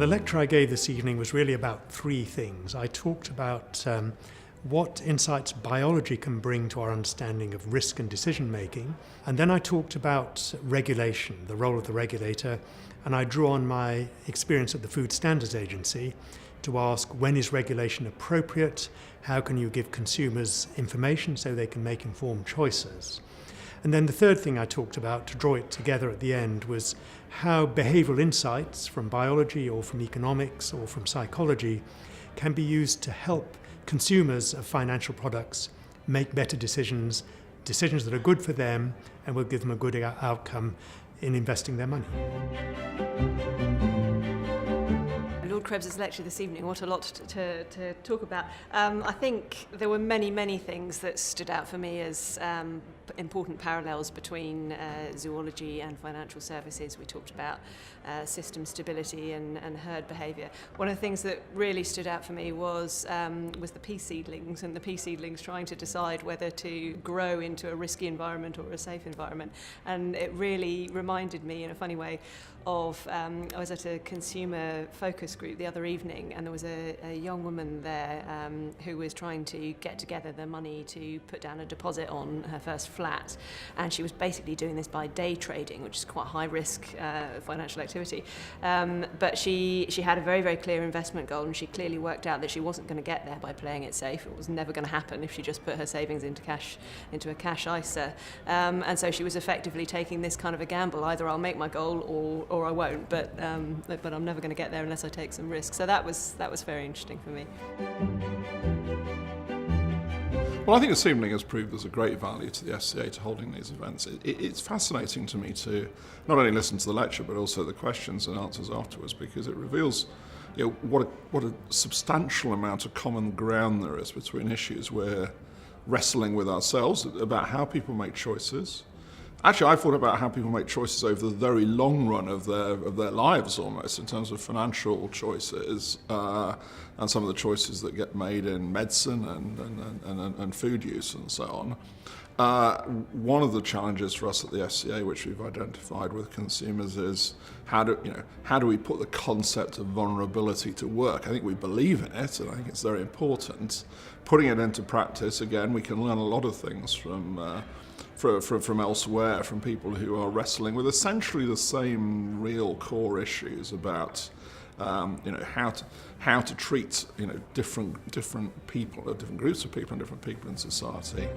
The lecture I gave this evening was really about three things. I talked about what insights biology can bring to our understanding of risk and decision making. And then I talked about regulation, the role of the regulator, and I drew on my experience at the Food Standards Agency to ask, when is regulation appropriate? How can you give consumers information so they can make informed choices? And then the third thing I talked about, to draw it together at the end, was how behavioral insights from biology or from economics or from psychology can be used to help consumers of financial products make better decisions that are good for them and will give them a good outcome in investing their money. Lord Krebs' lecture this evening, what a lot to talk about. I think there were many things that stood out for me as important parallels between zoology and financial services. We talked about system stability and herd behaviour. One of the things that really stood out for me was the pea seedlings, and the pea seedlings trying to decide whether to grow into a risky environment or a safe environment. And it really reminded me, in a funny way, of I was at a consumer focus group the other evening, and there was a young woman there who was trying to get together the money to put down a deposit on her first flat, and she was basically doing this by day trading, which is quite high risk financial activity, but she had a very clear investment goal, and she clearly worked out that she wasn't going to get there by playing it safe. It was never going to happen if she just put her savings into a cash ISA, and so she was effectively taking this kind of a gamble: either I'll make my goal or I won't, but I'm never going to get there unless I take some risk. So that was very interesting for me. Well, I think this evening has proved there's a great value to the FCA to holding these events. It's fascinating to me to not only listen to the lecture but also the questions and answers afterwards, because it reveals what a substantial amount of common ground there is between issues we're wrestling with ourselves about how people make choices. Actually, I thought about how people make choices over the very long run of their lives, almost, in terms of financial choices and some of the choices that get made in medicine and food use and so on. One of the challenges for us at the FCA, which we've identified with consumers, is how do we put the concept of vulnerability to work? I think we believe in it, and I think it's very important. Putting it into practice, again, we can learn a lot of things from elsewhere, from people who are wrestling with essentially the same real core issues about how to treat different people, different groups of people and different people in society.